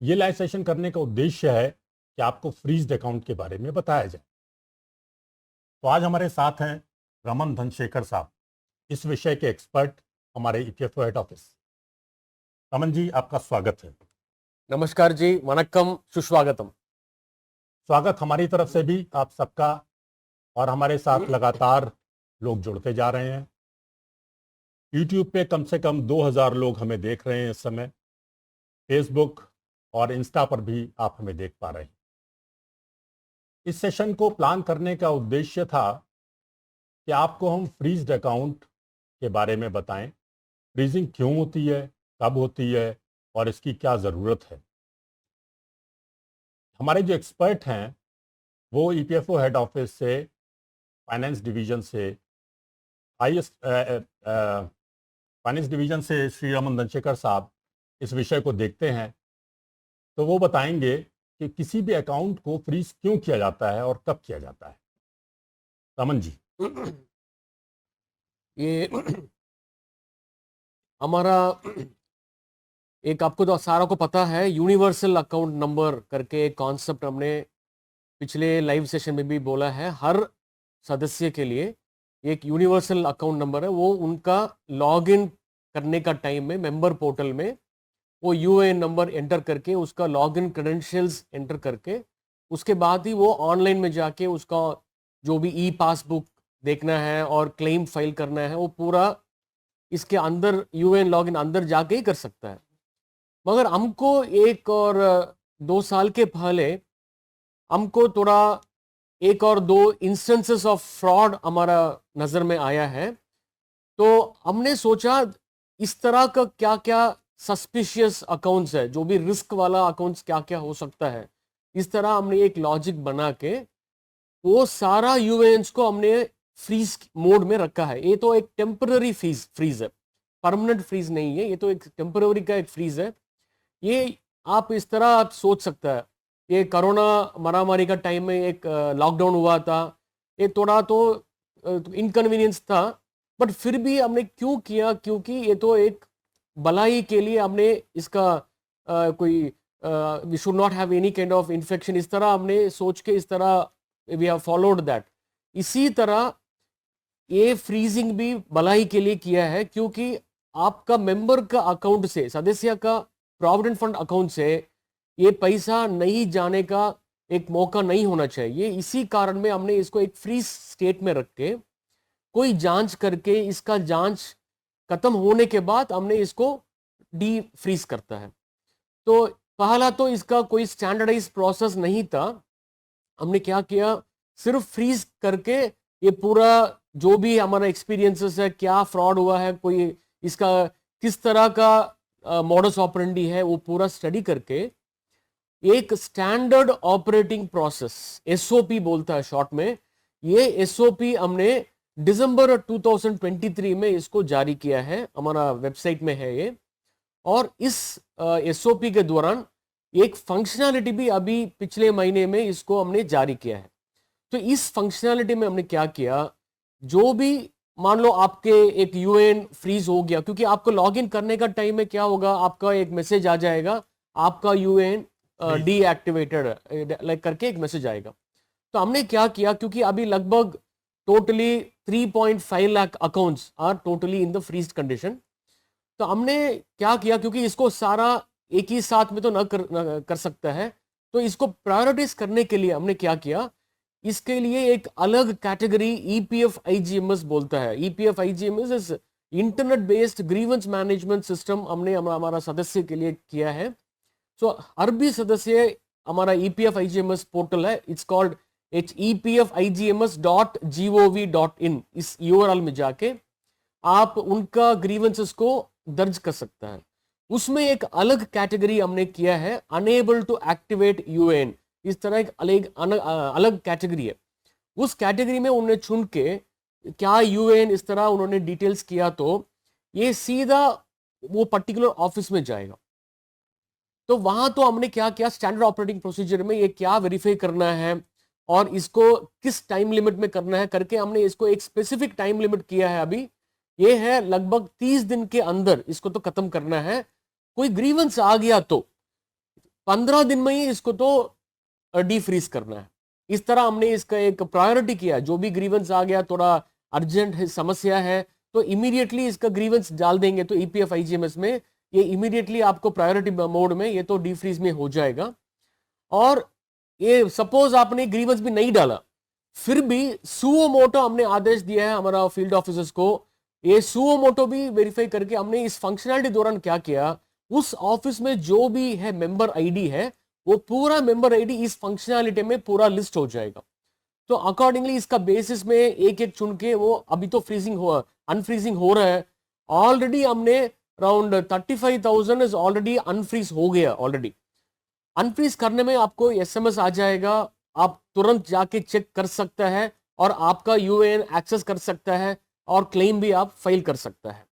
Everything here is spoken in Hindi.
ये लाइव सेशन करने का उद्देश्य है कि आपको फ्रीज्ड अकाउंट के बारे में बताया जाए। तो आज हमारे साथ हैं रमन धनशेखर साहब, इस विषय के एक्सपर्ट हमारे EPFO head office. Raman ji, आपका स्वागत है। नमस्कार जी, वनक्कम, सुस्वागतम। स्वागत हमारी तरफ से भी आप सबका। और हमारे साथ लगातार लोग जुड़ते जा रहे हैं। यूट्यूब पे कम से कम 2000 लोग हमें देख रहे हैं इस समय। फेसबुक और इंस्टा पर भी आप हमें देख पा रहे हैं। इस सेशन को प्लान करने का उद्देश्य था कि आपको हम फ्रीज्ड अकाउंट के बारे में बताएं। फ्रीजिंग क्यों होती है, कब होती है और इसकी क्या ज़रूरत है। हमारे जो एक्सपर्ट हैं वो ईपीएफओ हेड ऑफिस से, फाइनेंस डिवीजन से, फाइनेंस डिवीजन से श्री रमन धनशेखर साहब इस विषय को देखते हैं। तो वो बताएंगे कि किसी भी अकाउंट को फ्रीज क्यों किया जाता है और कब किया जाता है। रमन जी। ये हमारा एक, आपको तो सारा को पता है, यूनिवर्सल अकाउंट नंबर करके एक कॉन्सेप्ट हमने पिछले लाइव सेशन में भी बोला है। हर सदस्य के लिए एक यूनिवर्सल अकाउंट नंबर है। वो उनका लॉगिन करने का टाइम में मेंबर पोर्टल में वो यूएएन नंबर एंटर करके, उसका लॉगिन क्रेडेंशियल्स एंटर करके, उसके बाद ही वो ऑनलाइन में जाके उसका जो भी ई पासबुक देखना है और क्लेम फाइल करना है, वो पूरा इसके अंदर यूएएन लॉगिन अंदर जाके ही कर सकता है। मगर हमको 1 और 2 साल के पहले हमको थोड़ा 1 और 2 इंस्टेंसेस ऑफ फ्रॉड हमारा नज़र में आया है। तो हमने सोचा इस तरह का क्या क्या सस्पिशियस अकाउंट्स है, जो भी रिस्क वाला अकाउंट्स क्या क्या हो सकता है। इस तरह हमने एक लॉजिक बना के वो सारा यूएएन्स को हमने फ्रीज मोड में रखा है। ये तो एक टेम्पररी फ्रीज है, परमानेंट फ्रीज नहीं है। ये तो एक टेम्पररी का एक फ्रीज है। ये आप इस तरह आप सोच सकता है, ये कोरोना महामारी का टाइम में एक लॉकडाउन हुआ था। ये थोड़ा तो इनकन्वीनियंस था, बट फिर भी हमने क्यों किया? क्योंकि ये तो एक भलाई के लिए हमने इसका कोई we should not have any kind of infection, इस तरह हमने सोच के इस तरह वी हैव फॉलोड दैट। इसी तरह ये फ्रीजिंग भी भलाई के लिए किया है, क्योंकि आपका मेंबर का अकाउंट से, सदस्य का प्रोविडेंट फंड अकाउंट से ये पैसा नहीं जाने का एक मौका नहीं होना चाहिए। इसी कारण में हमने इसको एक फ्रीज स्टेट में रख के, कोई जांच करके इसका जांच खत्म होने के बाद हमने इसको डी फ्रीज करता है। तो पहला तो इसका कोई स्टैंडर्डाइज प्रोसेस नहीं था। हमने क्या किया, सिर्फ फ्रीज करके ये पूरा जो भी हमारा एक्सपीरियंसेस है, क्या फ्रॉड हुआ है, कोई इसका किस तरह का मॉडस ऑपरेंडी है, वो पूरा स्टडी करके एक स्टैंडर्ड ऑपरेटिंग प्रोसेस, एसओपी बोलता है शॉर्ट में, ये एसओपी हमने दिसंबर 2023 में इसको जारी किया है। हमारा वेबसाइट में है ये। और इस एसओपी के दौरान एक फंक्शनैलिटी भी अभी पिछले महीने में इसको हमने जारी किया है। तो इस फंक्शनैलिटी में हमने क्या किया, जो भी मान लो आपके एक यूएएन फ्रीज हो गया, क्योंकि आपको लॉगिन करने का टाइम में क्या होगा, आपका एक मैसेज आ जाएगा, आपका यूएएन डीएक्टिवेटेड लाइक करके एक मैसेज आएगा। तो हमने क्या किया, क्योंकि अभी लगभग totally 3.5 lakh accounts are totally in the freeze condition. तो हमने क्या किया, क्योंकि इसको सारा एक ही साथ में तो न कर सकता है, तो इसको प्रायोरिटाइज करने के लिए हमने क्या किया, इसके लिए एक अलग कैटेगरी ईपीएफ आईजीएमएस बोलता है। EPF IGMS is internet based grievance management system, हमने हमारा सदस्य के लिए किया है। सो हर भी सदस्य हमारा ईपीएफ आईजीएमएस पोर्टल है, इट्स कॉल्ड epfigms.gov.in। इस यूआरएल में जाके आप उनका ग्रीवेंसेस को दर्ज कर सकता है। उसमें एक अलग कैटेगरी हमने किया है, अनेबल टू एक्टिवेट यूएएन। इस तरह एक अलग कैटेगरी है। उस कैटेगरी में उन्होंने चुन के क्या यूएएन इस तरह उन्होंने डिटेल्स किया, तो ये सीधा वो पर्टिकुलर ऑफिस में जाएगा। तो वहां तो हमने क्या किया, स्टैंडर्ड ऑपरेटिंग प्रोसीजर में ये क्या वेरीफाई करना है और इसको किस टाइम लिमिट में करना है करके हमने इसको एक स्पेसिफिक टाइम लिमिट किया है। अभी ये है लगभग 30 दिन के अंदर इसको तो खत्म करना है। कोई ग्रीवेंस आ गया तो 15 दिन में ही इसको तो डीफ्रीज करना है। इस तरह हमने इसका एक प्रायोरिटी किया। जो भी ग्रीवेंस आ गया, थोड़ा अर्जेंट समस्या है, तो इमीडिएटली इसका ग्रीवेंस डाल देंगे, तो ईपीएफ आईजीएमएस में ये इमीडिएटली आपको प्रायोरिटी मोड में ये तो डीफ्रीज में हो जाएगा। और ये सपोज आपने ग्रीवेंस भी नहीं डाला, फिर भी सुओ मोटो हमने आदेश दिया है हमारा फील्ड ऑफिसर्स को। ये सुओ मोटो भी वेरीफाई करके हमने इस फंक्शनैलिटी दौरान क्या किया, उस ऑफिस में जो भी है मेंबर आईडी है, वो पूरा मेंबर आईडी इस फंक्शनैलिटी में पूरा लिस्ट हो जाएगा। तो अकॉर्डिंगली इसका बेसिस में एक एक चुन के वो अभी तो फ्रीजिंग हुआ, अनफ्रीजिंग हो रहा है। ऑलरेडी हमने अराउंड 35,000 इज ऑलरेडी अनफ्रीज हो गया ऑलरेडी। अनफ्रीज करने में आपको एसएमएस आ जाएगा, आप तुरंत जाके चेक कर सकता है और आपका यूएएन एक्सेस कर सकता है और क्लेम भी आप फाइल कर सकता है।